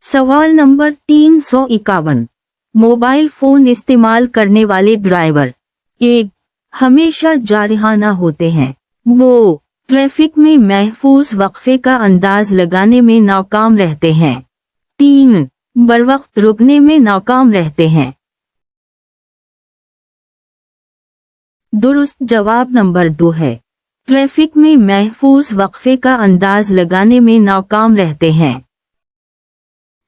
सवाल number 351। Mobile phone इस्तेमाल करने वाले ड्राइवर 1. हमेशा जारहाना होते हैं। 2. ट्रैफिक में महफूज वक्फे का अंदाज लगाने में नाकाम रहते हैं। 3. बरवक्त रुकने में नाकाम रहते हैं। दुरुस्त जवाब नंबर 2 है। ट्रैफिक में महफूज वक्फे का अंदाज लगाने में नाकाम रहते हैं।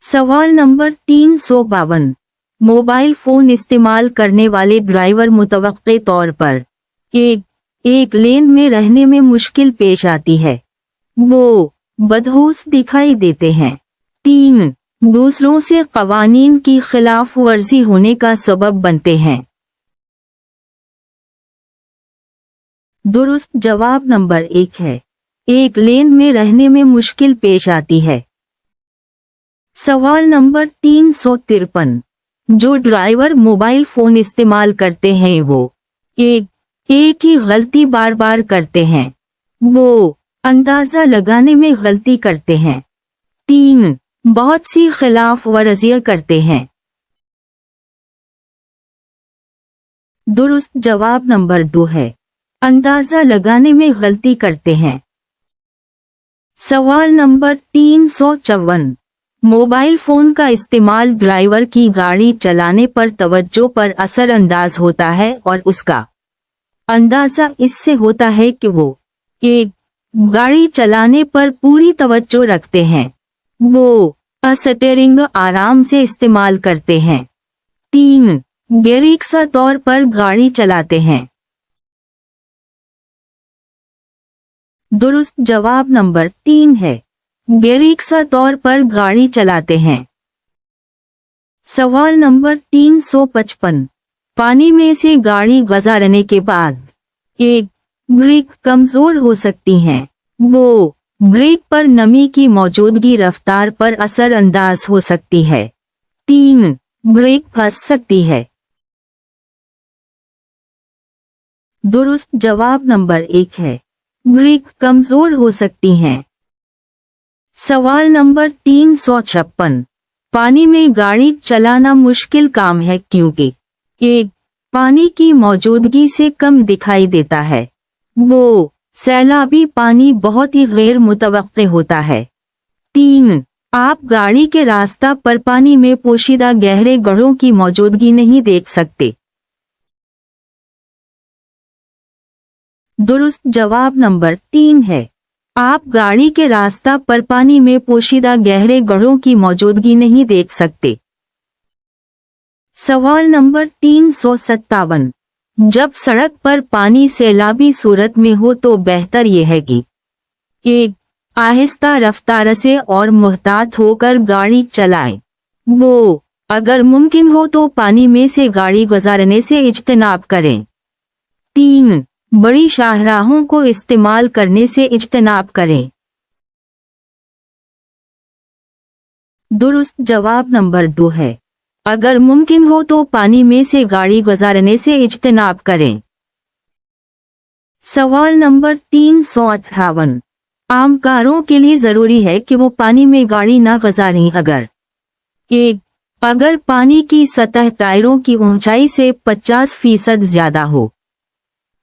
सवाल नंबर 352। मोबाइल फोन इस्तेमाल करने वाले ड्राइवर मुतवक्के तौर पर 1. एक लेन में रहने में मुश्किल पेश आती है। 2. बदहूस दिखाई देते हैं। 3. दूसरों से कवानीन की खिलाफ वर्जी होने का सबब बनते हैं। दुरुस्त जवाब नंबर 1 है। एक लेन में रहने में मुश्किल पेश आती है। सवाल नंबर 353। जो ड्राइवर मोबाइल फोन इस्तेमाल करते हैं वो 1. एक ही गलती बार बार करते हैं। 2. अंदाजा लगाने में गलती करते हैं। 3. बहुत सी खिलाफ वर्जियां करते हैं। दुरुस्त जवाब नंबर 2 है। अंदाजा लगाने में गलती करते हैं। सवाल नंबर 354। मोबाइल फोन का इस्तेमाल ड्राइवर की गाड़ी चलाने पर तवज्जो पर असर अंदाज होता है और उसका अंदाजा इससे होता है कि वो 1. गाड़ी चलाने पर पूरी तवज्जो रखते हैं। 2. स्टीयरिंग आराम से इस्तेमाल करते हैं। 3. बेरिक्सा तौर पर गाड़ी चलाते हैं। दुरुस्त जवाब नंबर 3 है। बेरिक्सा तौर पर गाड़ी चलाते हैं। सवाल नंबर 355। पानी में से गाड़ी गुजारने के बाद 1. ब्रेक कमजोर हो सकती हैं। 2. ब्रेक पर नमी की मौजूदगी रफ्तार पर असर अंदाज हो सकती है। 3. ब्रेक फंस सकती है। दुरुस्त जवाब नंबर 1 है। ब्रेक कमजोर हो सकती हैं। सवाल नंबर 356। पानी में गाड़ी चलाना मुश्किल काम है क्योंकि 1. पानी की मौजूदगी से कम दिखाई देता है। 2. सैलाबी पानी बहुत ही गैर मुतवक्के होता है। 3. आप गाड़ी के रास्ता पर पानी में पोशीदा गहरे गड्ढों की मौजूदगी नहीं देख सकते। दुरुस्त जवाब नंबर 3 है। आप गाड़ी के रास्ता पर पानी में पोशीदा गहरे गड्ढों की मौजूदगी नहीं देख सकते। सवाल नंबर 357। जब सड़क पर पानी सैलाबी सूरत में हो तो बेहतर यह है कि 1. आहिस्ता रफ्तार से और मुहतात होकर गाड़ी चलाएं। 2. अगर मुमकिन हो तो पानी में से गाड़ी गुजारने से इज्तनाब करें। 3. बड़ी शाहराहों को इस्तेमाल करने से इज्तनाब करें। दुरुस्त जवाब नंबर 2 है। अगर मुमकिन हो तो पानी में से गाड़ी गुजारने से इज्तनाब करें। सवाल नंबर 358। आम कारों के लिए जरूरी है कि वो पानी में गाड़ी ना गुजारें अगर 1. अगर पानी की सतह टायरों की ऊंचाई से 50% ज्यादा हो।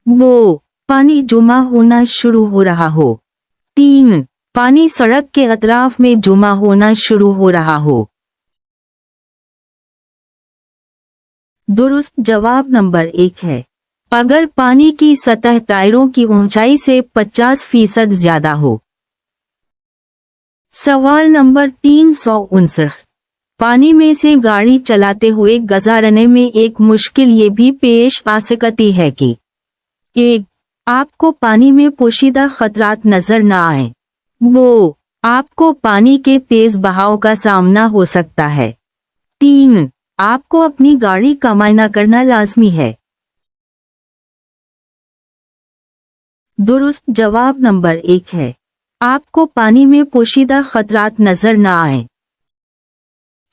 2. पानी जमा होना शुरू हो रहा हो। 3. पानी सड़क के अतराफ में जमा होना शुरू हो रहा हो। दुरुस्त जवाब नंबर 1 है। अगर पानी की सतह टायरों की ऊंचाई से 50% ज्यादा हो। सवाल नंबर 359। पानी में से गाड़ी चलाते हुए गुजारने में एक मुश्किल ये भी पेश आ सकती है कि 1. आपको पानी में पोशीदा खतरात नजर न आए। 2. आपको पानी के तेज बहाव का सामना हो सकता है। 3. आपको अपनी गाड़ी का मायना करना लाजमी है। दुरुस्त जवाब नंबर 1 है। आपको पानी में पोशीदा खतरात नजर न आए।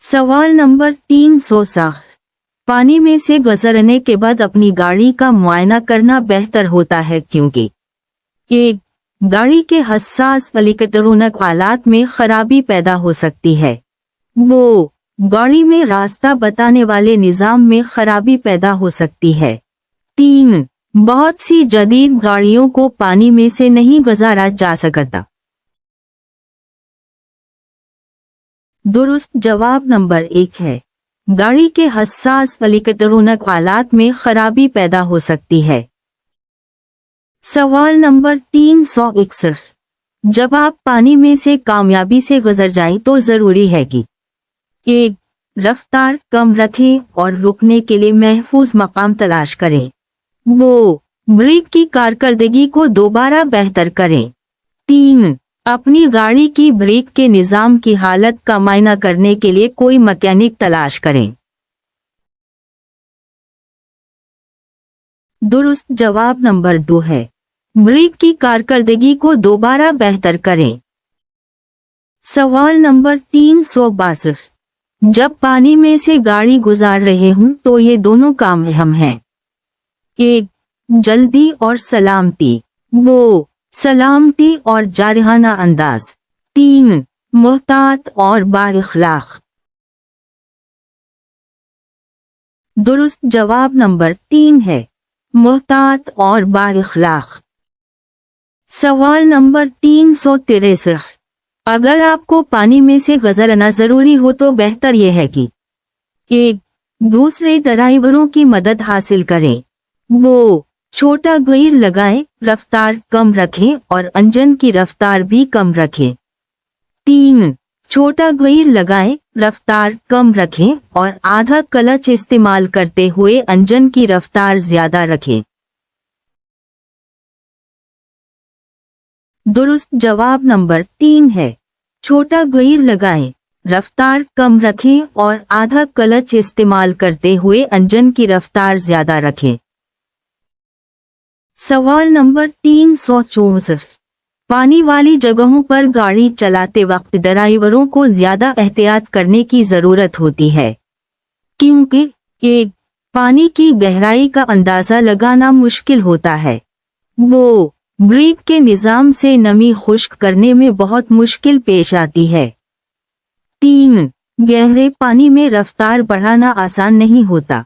सवाल नंबर 360। पानी में से गुजरने के बाद अपनी गाड़ी का मुआयना करना बेहतर होता है क्योंकि 1. गाड़ी के हसास इलेक्ट्रॉनिक आलात में खराबी पैदा हो सकती है। वो गाड़ी में रास्ता बताने वाले निजाम में खराबी पैदा हो सकती है। 3. बहुत सी जदीद गाड़ियों को पानी में से नहीं गुजारा जा सकता। दुरुस्त जवाब नंबर 1 है। गाड़ी के हसास इलेक्ट्रॉनिक आलात में खराबी पैदा हो सकती है। सवाल नंबर 361। जब आप पानी में से कामयाबी से गुजर जाएं तो जरूरी है कि 1. रफ्तार कम रखें और रुकने के लिए महफूज मकाम तलाश करें। वो ब्रेक की कारकर्दगी को दोबारा बेहतर करें। 3. अपनी गाड़ी की ब्रेक के निजाम की हालत का मायना करने के लिए कोई मैकेनिक तलाश करें। दुरुस्त जवाब नंबर 2 है। ब्रेक की कारकर्दगी को दोबारा बेहतर करें। सवाल नंबर 362। जब पानी में से गाड़ी गुजार रहे हूं तो ये दोनों काम अहम हैं। 1. जल्दी और सलामती। वो सलामती और जारहाना अंदाज। 3. मुहतात और बाइखलाक। दुरुस्त जवाब नंबर 3 है। मुहतात और बाइखलाक। सवाल नंबर 363। अगर आपको पानी में से गुजरना जरूरी हो तो बेहतर यह है कि 1. दूसरे ड्राइवरों की मदद हासिल करें। वो छोटा गियर लगाएं, रफ्तार कम रखें और इंजन की रफ्तार भी कम रखें। 3. छोटा गियर लगाएं, रफ्तार कम रखें और आधा क्लच इस्तेमाल करते हुए इंजन की रफ्तार ज्यादा रखें। दुरुस्त जवाब नंबर 3 है। छोटा गियर लगाएं, रफ्तार कम रखें और आधा क्लच इस्तेमाल करते हुए इंजन की रफ्तार ज्यादा रखें। सवाल नंबर 364। पानी वाली जगहों पर गाड़ी चलाते वक्त ड्राइवरों को ज्यादा एहतियात करने की जरूरत होती है, क्योंकि 1. पानी की गहराई का अंदाजा लगाना मुश्किल होता है। वो ब्रेक के निजाम से नमी खुश्क करने में बहुत मुश्किल पेश आती है। 3. गहरे पानी में रफ्तार बढ़ाना आसान नहीं होता।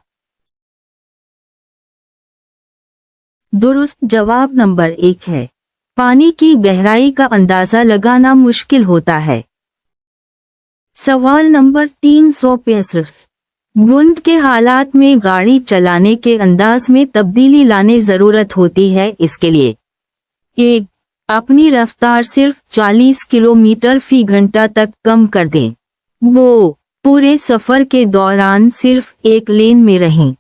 दुरुस्त जवाब नंबर 1 है। पानी की गहराई का अंदाजा लगाना मुश्किल होता है। सवाल नंबर 365। धुंध के हालात में गाड़ी चलाने के अंदाज में तब्दीली लाने जरूरत होती है। इसके लिए 1. अपनी रफ्तार सिर्फ 40 किलोमीटर फी घंटा तक कम कर दें। वो पूरे सफर के दौरान सिर्फ एक लेन में रहें।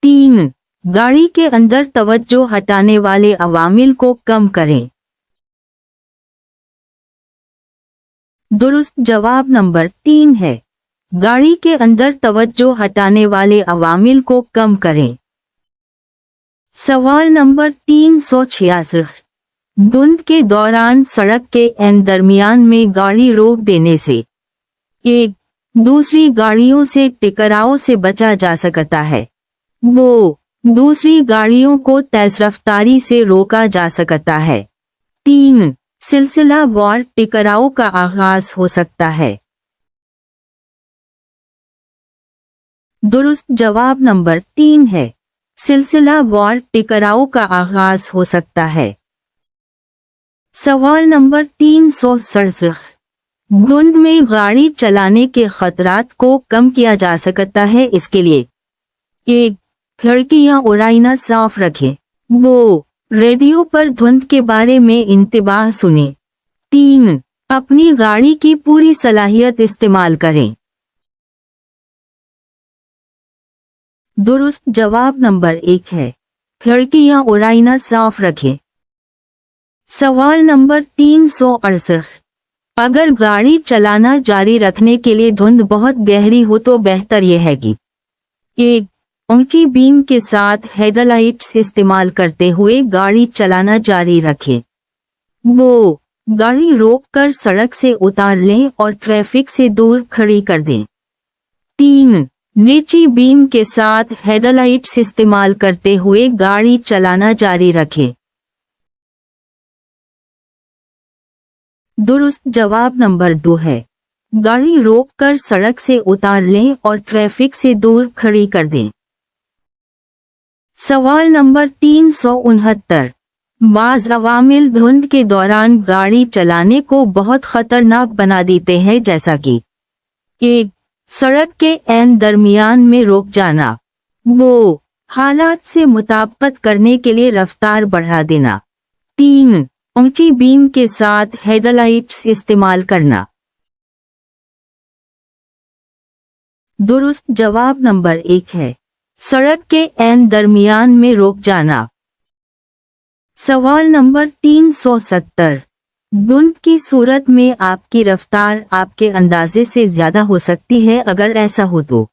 3. गाड़ी के अंदर तवज्जो हटाने वाले अवामिल को कम करें। दुरुस्त जवाब नंबर 3 है। गाड़ी के अंदर तवज्जो हटाने वाले अवामिल को कम करें। सवाल नंबर 366। धुंध के दौरान सड़क के दरमियान में गाड़ी रोक देने से 1. दूसरी गाड़ियों से टकराव से बचा जा सकता है। वो दूसरी गाड़ियों को तेज रफ्तारी से रोका जा सकता है। 3. सिलसिलावार टकराव का आगाज हो सकता है। दुरुस्त जवाब नंबर 3 है। सिलसिलावार टकराव का आगाज हो सकता है। सवाल नंबर 367। धुंध में गाड़ी चलाने के खतरात को कम किया जा सकता है। इसके लिए 1. खिड़कियां और आईना साफ रखें। वो रेडियो पर धुंध के बारे में इंतबाह सुने। 3. अपनी गाड़ी की पूरी सलाहियत इस्तेमाल करें। दुरुस्त जवाब नंबर 1 है। खिड़कियां और आईना साफ रखें। सवाल नंबर 368। अगर गाड़ी चलाना जारी रखने के लिए धुंध बहुत गहरी हो तो बेहतर यह है कि 1. ऊंची बीम के साथ हेडलाइट्स इस्तेमाल करते हुए गाड़ी चलाना जारी रखें। वो गाड़ी रोककर सड़क से उतार लें और ट्रैफिक से दूर खड़ी कर दें। 3. नीची बीम के साथ हेडलाइट्स इस्तेमाल करते हुए गाड़ी चलाना जारी रखें। दुरुस्त जवाब नंबर 2 है। गाड़ी रोककर सड़क से उतार लें और ट्रैफिक से दूर खड़ी कर दें। सवाल नंबर 369। बाज़ अवामिल धुंध के दौरान गाड़ी चलाने को बहुत खतरनाक बना देते हैं, जैसा कि 1. सड़क के ऐन दरमियान में रुक जाना। 2. हालात से मुताबिकत करने के लिए रफ्तार बढ़ा देना। 3. ऊंची बीम के साथ हेडलाइट्स इस्तेमाल करना। दुरुस्त जवाब नंबर 1 है सड़क के ऐन दरमियान में रुक जाना। सवाल नंबर 370। धुंध की सूरत में आपकी रफ्तार आपके अंदाजे से ज्यादा हो सकती है। अगर ऐसा हो तो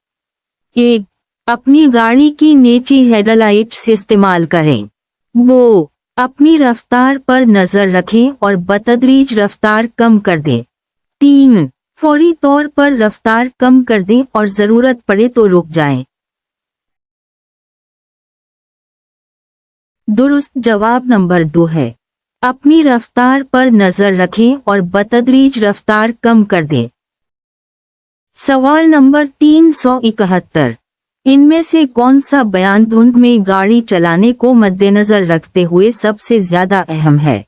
1. अपनी गाड़ी की नीची हेडलाइट्स इस्तेमाल करें। 2. अपनी रफ्तार पर नजर रखें और बतदरीज रफ्तार कम कर दें। 3. फौरी तौर पर रफ्तार कम कर दें और जरूरत पड़े तो रुक जाएं। दुरुस्त जवाब नंबर 2 है अपनी रफ्तार पर नजर रखें और बतदरीज रफ्तार कम कर दें। सवाल नंबर 371। इनमें से कौन सा बयान धुंध में गाड़ी चलाने को मद्देनजर रखते हुए सबसे ज्यादा अहम है?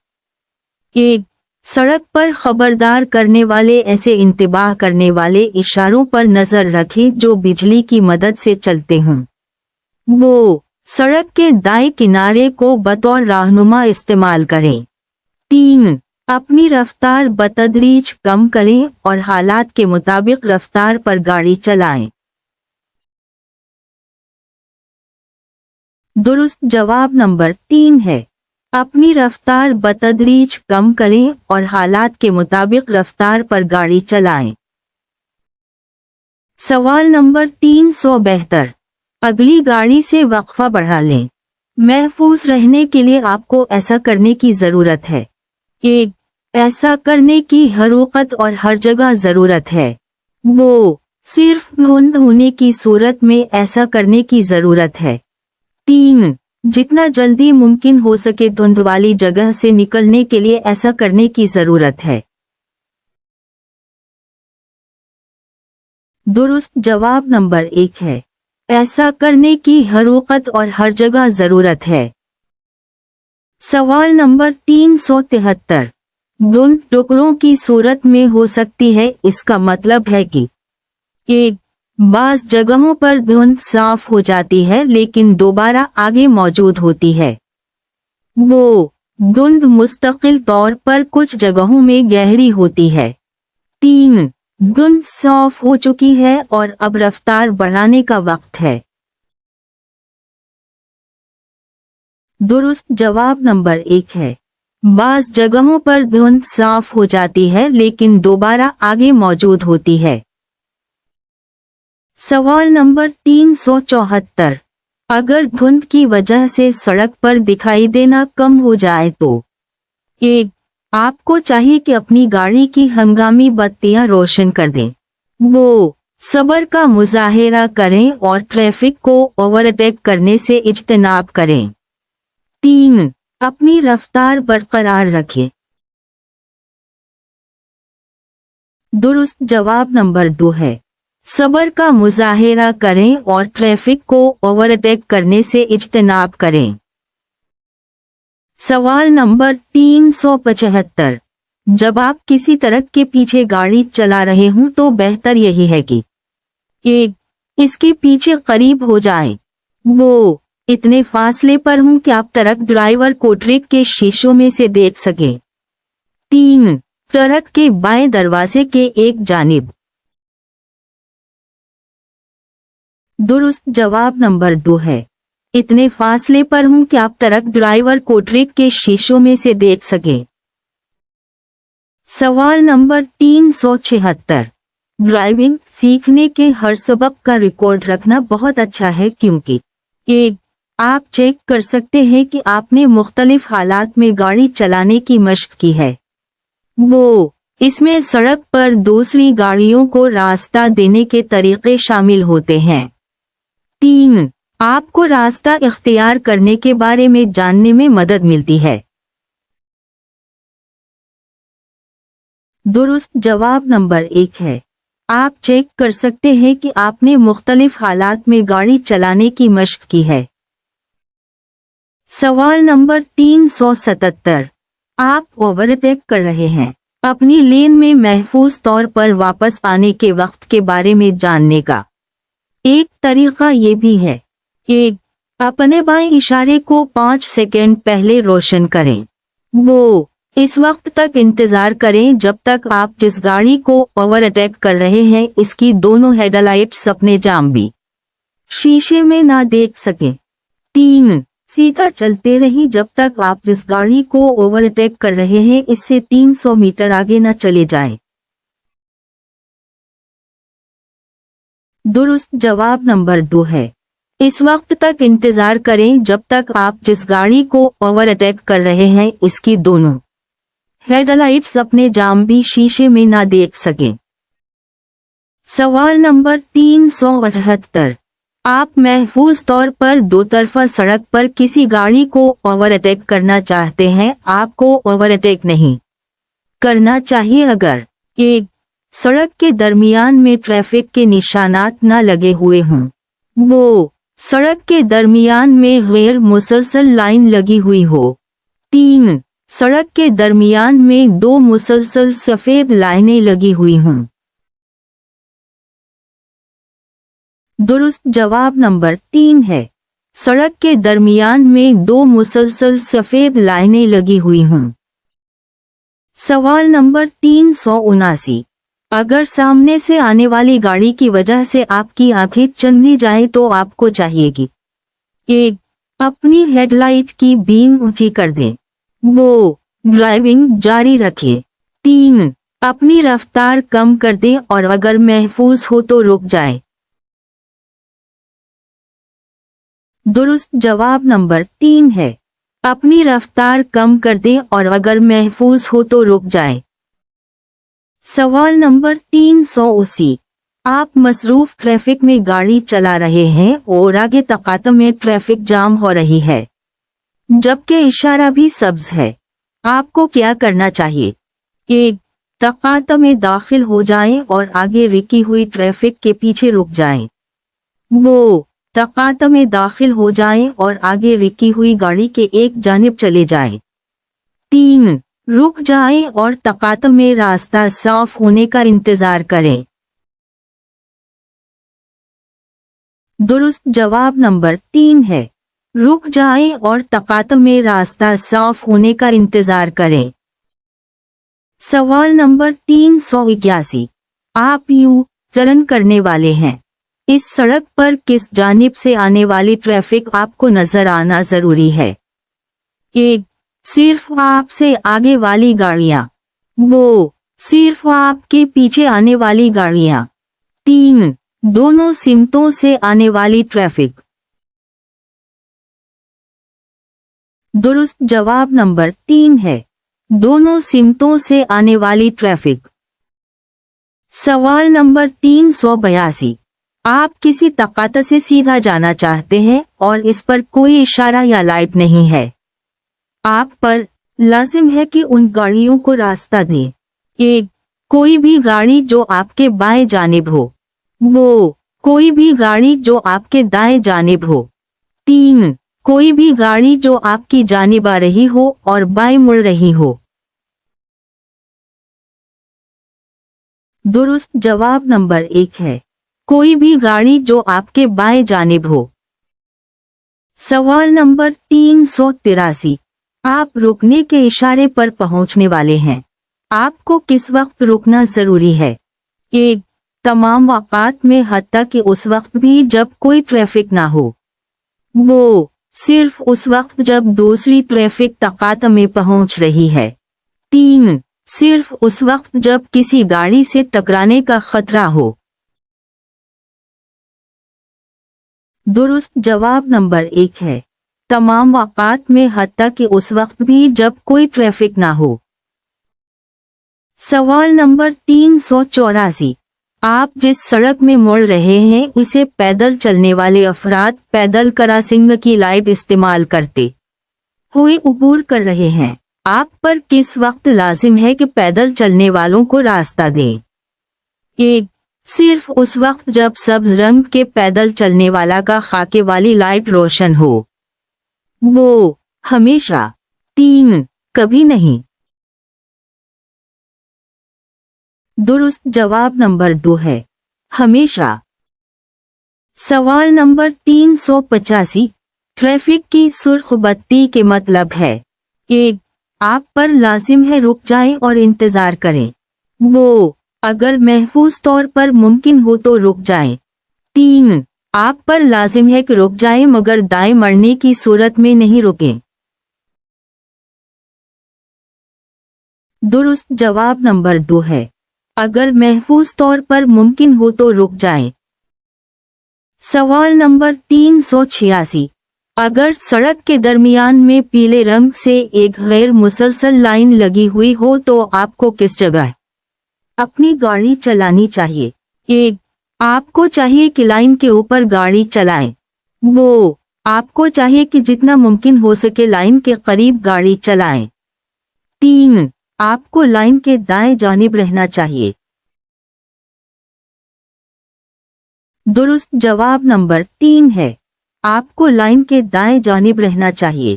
1. सड़क पर खबरदार करने वाले ऐसे इंतबाह करने वाले इशारों पर नजर रखें जो बिजली की मदद से चलते हों। 2. सड़क के दाएं किनारे को बतौर राहनुमा इस्तेमाल करें। 3. अपनी रफ्तार बतदरीज कम करें और हालात के मुताबिक रफ्तार पर गाड़ी चलाएं। दुरुस्त जवाब नंबर 3 है अपनी रफ्तार बतदरीज कम करें और हालात के मुताबिक रफ्तार पर गाड़ी चलाएं। सवाल नंबर 372। अगली गाड़ी से वक्फा बढ़ा लें। महफूज रहने के लिए आपको ऐसा करने की जरूरत है। 1. ऐसा करने की हर वक्त और हर जगह जरूरत है। 2. सिर्फ धुंध होने की सूरत में ऐसा करने की जरूरत है। 3. जितना जल्दी मुमकिन हो सके धुंध वाली जगह से निकलने के लिए ऐसा करने की जरूरत है। दुरुस्त जवाब नंबर 1 है ऐसा करने की हर वक्त और हर जगह जरूरत है। सवाल नंबर 373। धुंध टुकड़ों की सूरत में हो सकती है। इसका मतलब है कि 1. बाज़ जगहों पर धुंध साफ हो जाती है लेकिन दोबारा आगे मौजूद होती है। 2. धुंध मुस्तकिल तौर पर कुछ जगहों में गहरी होती है। 3. धुंध साफ हो चुकी है और अब रफ्तार बढ़ाने का वक्त है। दुरुस्त जवाब नंबर 1 है बाज़ जगहों पर धुंध साफ हो जाती है लेकिन दोबारा आगे मौजूद होती है। सवाल नंबर 374। अगर धुंध की वजह से सड़क पर दिखाई देना कम हो जाए तो 1. आपको चाहिए कि अपनी गाड़ी की हंगामी बत्तियां रोशन कर दें। 2. सब्र का मुजाहिरा करें और ट्रैफिक को ओवरटेक करने से इज्तनाब करें। 3. अपनी रफ्तार बरकरार रखें। दुरुस्त जवाब नंबर 2 है सब्र का मुजाहिरा करें और ट्रैफिक को ओवरटेक करने से इज्तनाब करें। सवाल नंबर 375। जब आप किसी ट्रक के पीछे गाड़ी चला रहे हों तो बेहतर यही है कि 1. इसके पीछे करीब हो जाएं। 2. इतने फासले पर हों कि आप ट्रक ड्राइवर को ट्रक के शीशों में से देख सकें। 3. ट्रक के बाएं दरवाजे के एक जानिब। दुरुस्त जवाब नंबर 2 है इतने फासले पर हूं कि आप ट्रक ड्राइवर को ट्रक के शीशों में से देख सकें। सवाल नंबर 376। ड्राइविंग सीखने के हर सबक का रिकॉर्ड रखना बहुत अच्छा है क्योंकि 1. आप चेक कर सकते हैं कि आपने मुख्तलिफ हालात में गाड़ी चलाने की मशक की है। 2. इसमें सड़क पर दूसरी गाड़ियों को रास्ता देने के तरीके शामिल होते हैं। 3. आपको रास्ता इख्तियार करने के बारे में जानने में मदद मिलती है। दुरुस्त जवाब नंबर 1 है। आप चेक कर सकते हैं कि आपने मुख्तलिफ हालात में गाड़ी चलाने की मशक की है। सवाल नंबर 377। आप ओवरटेक कर रहे हैं। अपनी लेन में महफूज तौर पर वापस आने के वक्त के बारे में जानने का एक तरीका ये भी है। 1. अपने बाएं इशारे को 5 सेकंड पहले रोशन करें। वो इस वक्त तक इंतजार करें जब तक आप जिस गाड़ी को ओवरटेक कर रहे हैं इसकी दोनों हेडलाइट्स अपने जाम्बी शीशे में ना देख सकें। 3. सीधा चलते रहिए जब तक आप जिस गाड़ी को ओवरटेक कर रहे हैं इससे 300 मीटर आगे न चले जाएं। दुरुस्त जवाब नंबर 2 है। इस वक्त तक इंतजार करें जब तक आप जिस गाड़ी को ओवरटेक कर रहे हैं इसकी दोनों हेडलाइट्स अपने जाम्बी शीशे में ना देख सकें। सवाल नंबर 378। आप महफूज तौर पर दो तरफा सड़क पर किसी गाड़ी को ओवरटेक करना चाहते हैं। आपको ओवरटेक नहीं करना चाहिए अगर 1. सड़क के दरमियान में ट्रैफिक के निशानात न लगे हुए हों। वो सड़क के दरमियान में गैर मुसलसल लाइन लगी हुई हो। 3. सड़क के दरमियान में 2 मुसलसल सफेद लाइनें लगी हुई हों। दुरुस्त जवाब नंबर 3 है। सड़क के दरमियान में 2 मुसलसल सफेद लाइनें लगी हुई हों। सवाल नंबर 379। अगर सामने से आने वाली गाड़ी की वजह से आपकी आंखें चंदी जाए तो आपको चाहिए कि 1. अपनी हेडलाइट की बीम ऊंची कर दें। वो ड्राइविंग जारी रखें। 3. अपनी रफ्तार कम कर दें और अगर महफूज हो तो रुक जाए। दुरुस्त जवाब नंबर 3 है। अपनी रफ्तार कम कर दें और अगर महफूज हो तो रुक जाए। सवाल नंबर 380। आप मसरूफ ट्रैफिक में गाड़ी चला रहे हैं और आगे तकातम में ट्रैफिक जाम हो रही है जबकि इशारा भी सब्ज है। आपको क्या करना चाहिए? 1. तकातम में दाखिल हो जाएं और आगे रुकी हुई ट्रैफिक के पीछे रुक जाएं। वो तकातम में दाखिल हो जाएं और आगे रुकी हुई गाड़ी के एक जानिब चले जाएं। 3. रुक जाएं और तकातम में रास्ता साफ होने का इंतजार करें। दुरुस्त जवाब नंबर 3 है। रुक जाएं और तकातम में रास्ता साफ होने का इंतजार करें। सवाल नंबर 381। आप यू टर्न करने वाले हैं। इस सड़क पर किस जानिब से आने वाली ट्रैफिक आपको नजर आना जरूरी है? 1. सिर्फ आपसे आगे वाली गाड़ियां। वो सिर्फ आपके पीछे आने वाली गाड़ियां। 3. दोनों सिमतों से आने वाली ट्रैफिक। दुरुस्त जवाब नंबर 3 है। दोनों सिमतों से आने वाली ट्रैफिक। सवाल नंबर 382। आप किसी तकात से सीधा जाना चाहते हैं और इस पर कोई इशारा या लाइट नहीं है। आप पर लाजिम है कि उन गाड़ियों को रास्ता दें। 1. कोई भी गाड़ी जो आपके बाएं जानिब हो। वो कोई भी गाड़ी जो आपके दाएं जानिब हो। 3. कोई भी गाड़ी जो आपकी जानिब आ रही हो और बाएं मुड़ रही हो। दुरुस्त जवाब नंबर 1 है। कोई भी गाड़ी जो आपके बाएं जानिब हो। सवाल नंबर 383। आप रुकने के इशारे पर पहुंचने वाले हैं। आपको किस वक्त रुकना जरूरी है? 1. तमाम वक़ात में हत्ता कि उस वक्त भी जब कोई ट्रैफिक ना हो। वो सिर्फ उस वक्त जब दूसरी ट्रैफिक तकात में पहुंच रही है। 3. सिर्फ उस वक्त जब किसी गाड़ी से टकराने का खतरा हो। दुरुस्त जवाब नंबर 1 है। तमाम वक़ात में हत्ता कि उस वक्त भी जब कोई ट्रैफिक ना हो। सवाल नंबर 384। आप जिस सड़क में मुड़ रहे हैं उसे पैदल चलने वाले अफराद पैदल क्रॉसिंग की लाइट इस्तेमाल करते हुए अबूर कर रहे हैं। آپ پر کس وقت لازم ہے کہ پیدل چلنے والوں کو راستہ دیں؟ 1. صرف اس وقت جب سبز رنگ کے پیدل چلنے والا کا خاکے والی لائٹ روشن ہو. 2. ہمیشہ. 3. کبھی نہیں. درست جواب نمبر 2 ہے ہمیشہ. سوال نمبر 385. ٹریفک کی سرخ بتی کے مطلب ہے: 1. آپ پر لازم ہے رک جائیں اور انتظار کریں. 2. اگر محفوظ طور پر ممکن ہو تو رک جائیں. 3. آپ پر لازم ہے کہ رک جائیں مگر دائیں مڑنے کی صورت میں نہیں رکیں. درست جواب نمبر 2 ہے اگر محفوظ طور پر ممکن ہو تو رک جائیں. سوال نمبر 386. اگر سڑک کے درمیان میں پیلے رنگ سے ایک غیر مسلسل لائن لگی ہوئی ہو تو آپ کو کس جگہ اپنی گاڑی چلانی چاہیے؟ 1. آپ کو چاہیے کہ لائن کے اوپر گاڑی چلائیں. 2. آپ کو چاہیے کہ جتنا ممکن ہو سکے لائن کے قریب گاڑی چلائیں. 3. آپ کو لائن کے دائیں جانب رہنا چاہیے. درست جواب نمبر 3 ہے آپ کو لائن کے دائیں جانب رہنا چاہیے.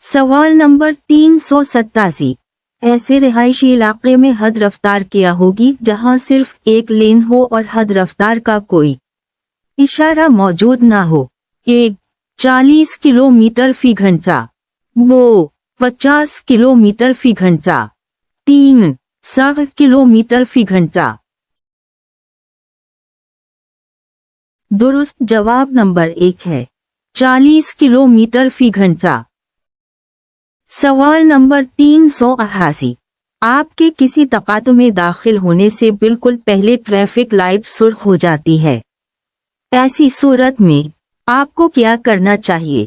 سوال نمبر 387. ایسے رہائشی علاقے میں حد رفتار کیا ہوگی جہاں صرف ایک لین ہو اور حد رفتار کا کوئی اشارہ موجود نہ ہو؟ 1. 40 کلومیٹر فی گھنٹہ. 2. 50 کلومیٹر فی گھنٹہ. 3. 60 کلومیٹر فی گھنٹہ. درست جواب نمبر 1 ہے 40 کلومیٹر فی گھنٹہ. سوال نمبر 388. آپ کے کسی تقاطع میں داخل ہونے سے بالکل پہلے ٹریفک لائٹ سرخ ہو جاتی ہے. ایسی صورت میں آپ کو کیا کرنا چاہیے؟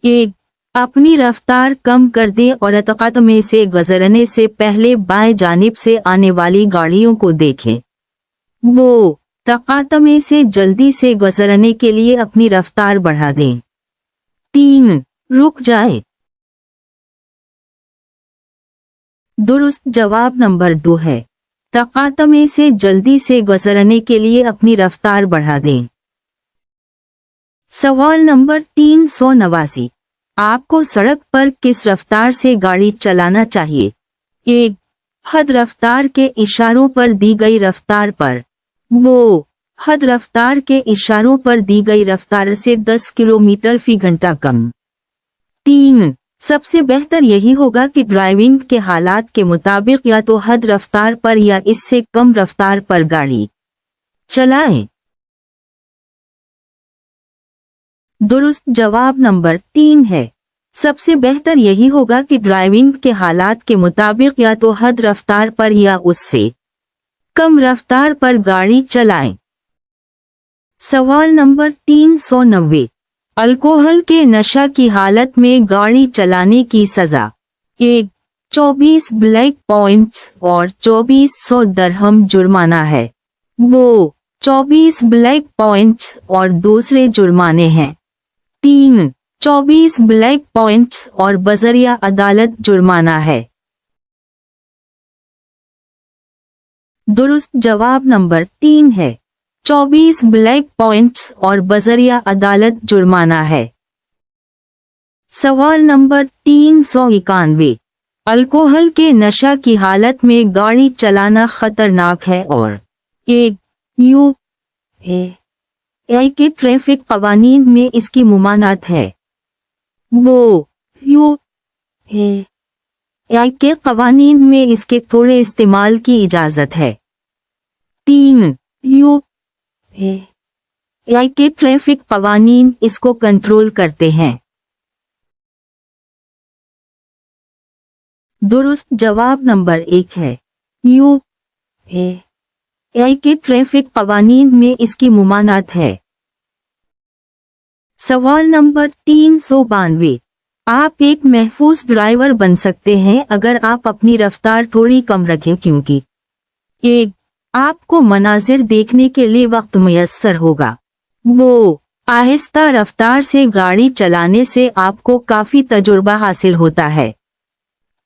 1. اپنی رفتار کم کر دیں اور تقاطع میں سے گزرنے سے پہلے بائیں جانب سے آنے والی گاڑیوں کو دیکھیں. 2. تقاطع میں سے جلدی سے گزرنے کے لیے اپنی رفتار بڑھا دیں. 3. رک جائیں. درست جواب نمبر 2 ہے تقاطع میں سے جلدی سے گزرنے کے لیے اپنی رفتار بڑھا دیں. سوال نمبر 389. آپ کو سڑک پر کس رفتار سے گاڑی چلانا چاہیے؟ 1. حد رفتار کے اشاروں پر دی گئی رفتار پر. 2. حد رفتار کے اشاروں پر دی گئی رفتار سے 10 کلومیٹر فی گھنٹہ کم. 3. سب سے بہتر یہی ہوگا کہ ڈرائیونگ کے حالات کے مطابق یا تو حد رفتار پر یا اس سے کم رفتار پر گاڑی چلائیں. درست جواب نمبر 3 ہے سب سے بہتر یہی ہوگا کہ ڈرائیونگ کے حالات کے مطابق یا تو حد رفتار پر یا اس سے کم رفتار پر گاڑی چلائیں. سوال نمبر 390. الکوحل کے نشہ کی حالت میں گاڑی چلانے کی سزا: 1. 24 بلیک پوائنٹس اور 2400 درہم جرمانہ ہے. 2. 24 بلیک پوائنٹس اور دوسرے جرمانے ہیں. 3. 24 بلیک پوائنٹس اور بذریعہ عدالت جرمانہ ہے. درست جواب نمبر 3 ہے 24 بلیک پوائنٹس اور بذریعہ عدالت جرمانہ ہے. سوال نمبر 391. الکوحل کے نشہ کی حالت میں گاڑی چلانا خطرناک ہے اور 1. یو اے کے ٹریفک قوانین میں اس کی ممانعت ہے. 2. یو اے کے قوانین میں اس کے تھوڑے استعمال کی اجازت ہے. 3. یو اے کے ٹریفک قوانین اس کو کنٹرول کرتے ہیں. درست جواب نمبر 1 ہے یو اے کے ٹریفک قوانین میں اس کی ممانعت ہے. سوال نمبر 392. آپ ایک محفوظ ڈرائیور بن سکتے ہیں اگر آپ اپنی رفتار تھوڑی کم رکھیں کیونکہ 1. آپ کو مناظر دیکھنے کے لیے وقت میسر ہوگا. 2. آہستہ رفتار سے گاڑی چلانے سے آپ کو کافی تجربہ حاصل ہوتا ہے.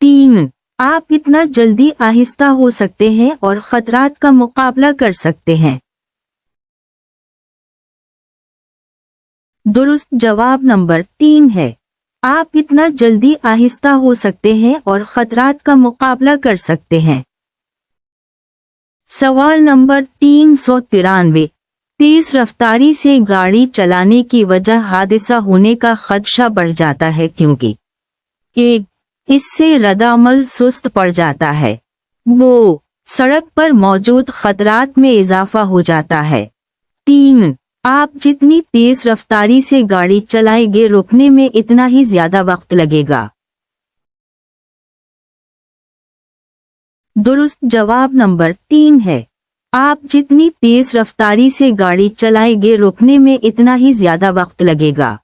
3. आप इतना जल्दी आहिस्ता हो सकते हैं और खतरात का मुकाबला कर सकते हैं। दुरुस्त जवाब नंबर 3 है। आप इतना जल्दी आहिस्ता हो सकते हैं और खतरात का मुकाबला कर सकते हैं। सवाल नंबर 393। तेज रफ्तारी से गाड़ी चलाने की वजह हादसा होने का खदशा बढ़ जाता है क्योंकि 1. इससे रद्द-अमल सुस्त पड़ जाता है। 2. सड़क पर मौजूद खतरात में इजाफा हो जाता है। 3. आप जितनी तेज रफ्तारी से गाड़ी चलाएंगे रुकने में इतना ही ज्यादा वक्त लगेगा। दुरुस्त जवाब नंबर 3 है। आप जितनी तेज रफ्तारी से गाड़ी चलाएंगे रुकने में इतना ही ज्यादा वक्त लगेगा।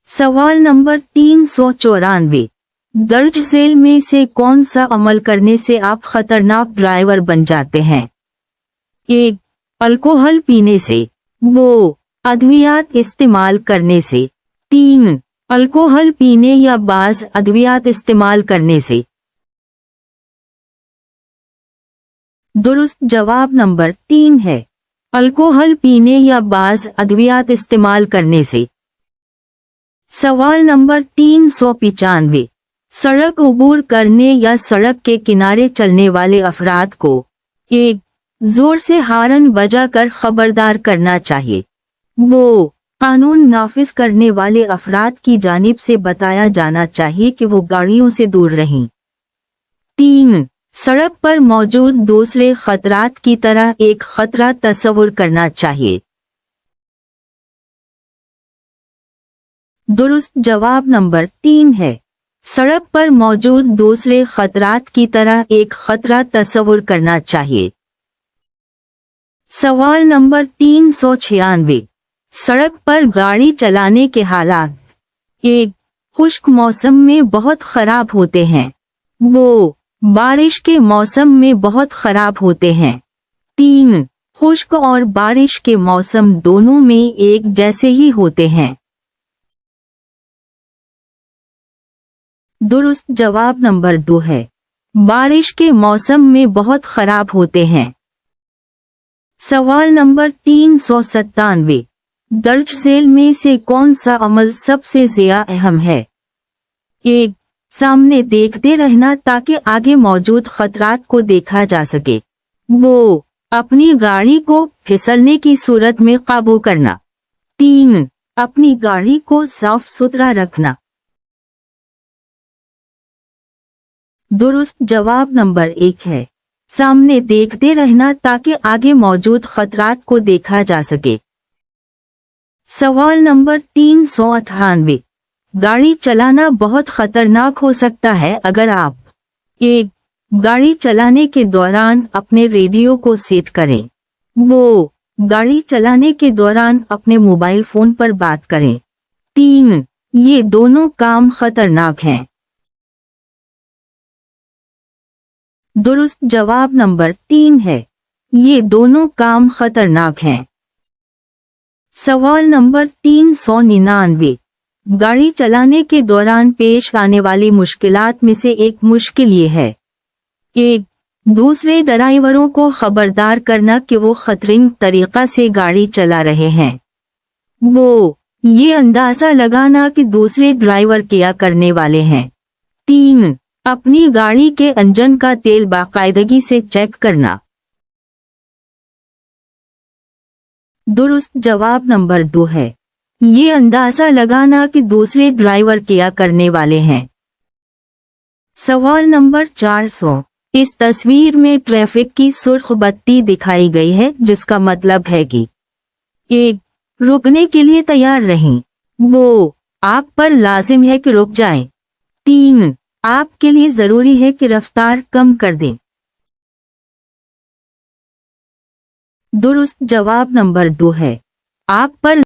सवाल नंबर 394। दर्ज झेल में से कौन सा अमल करने से आप खतरनाक ड्राइवर बन जाते हैं? 1. अल्कोहल पीने से। 2. अद्वियात इस्तेमाल करने से। 3. अल्कोहल पीने या बाज़ अद्वियात इस्तेमाल करने से। दुरुस्त जवाब नंबर 3 है। अल्कोहल पीने या बाज़ अद्वियात इस्तेमाल करने से। सवाल नंबर 395। सड़क अबूर करने या सड़क के किनारे चलने वाले अफराद को 1. जोर से हारन बजाकर खबरदार करना चाहिए। 2. कानून नाफिज करने वाले अफराद की जानिब से बताया जाना चाहिए कि वो गाड़ियों से दूर रहें। 3. सड़क पर मौजूद दूसरे खतरात की तरह एक खतरा तस्वुर करना चाहिए। दुरुस्त जवाब नंबर 3 है। सड़क पर मौजूद दूसरे खतरात की तरह एक खतरा तस्वुर करना चाहिए। सवाल नंबर 396। सड़क पर गाड़ी चलाने के हालात 1. खुश्क मौसम में बहुत खराब होते हैं। 2. बारिश के मौसम में बहुत खराब होते हैं। 3. खुश्क और बारिश के मौसम दोनों में एक जैसे ही होते हैं। दुरुस्त जवाब नंबर 2 है। बारिश के मौसम में बहुत खराब होते हैं। सवाल नंबर 397। दर्ज झेल में से कौन सा अमल सबसे ज्यादा अहम है? 1. सामने देखते रहना ताकि आगे मौजूद खतरात को देखा जा सके। 2. अपनी गाड़ी को फिसलने की सूरत में काबू करना। 3. अपनी गाड़ी को साफ सुथरा रखना। दुरुस्त जवाब नंबर 1 है। सामने देखते रहना ताकि आगे मौजूद खतरात को देखा जा सके। सवाल नंबर 398। गाड़ी चलाना बहुत खतरनाक हो सकता है अगर आप 1. गाड़ी चलाने के दौरान अपने रेडियो को सेट करें। 2. गाड़ी चलाने के दौरान अपने मोबाइल फोन पर बात करें। 3. ये दोनों काम खतरनाक हैं। दुरुस्त जवाब नंबर 3 है। ये दोनों काम खतरनाक हैं। सवाल नंबर 399। गाड़ी चलाने के दौरान पेश आने वाली मुश्किलात में से एक मुश्किल ये है। 1. दूसरे ड्राइवरों को खबरदार करना कि वो खतरनाक तरीका से गाड़ी चला रहे हैं। 2. ये अंदाजा लगाना कि दूसरे ड्राइवर क्या करने वाले हैं। 3. अपनी गाड़ी के इंजन का तेल बाकायदगी से चेक करना। दुरुस्त जवाब नंबर 2 है। ये अंदाजा लगाना कि दूसरे ड्राइवर क्या करने वाले हैं। सवाल नंबर 400। इस तस्वीर में ट्रैफिक की सुर्ख बत्ती दिखाई गई है जिसका मतलब है कि 1. रुकने के लिए तैयार रहें। 2. आप पर लाजिम है कि रुक जाएं। 3. आपके लिए जरूरी है कि रफ्तार कम कर दें। दुरुस्त जवाब नंबर 2 है। आप पर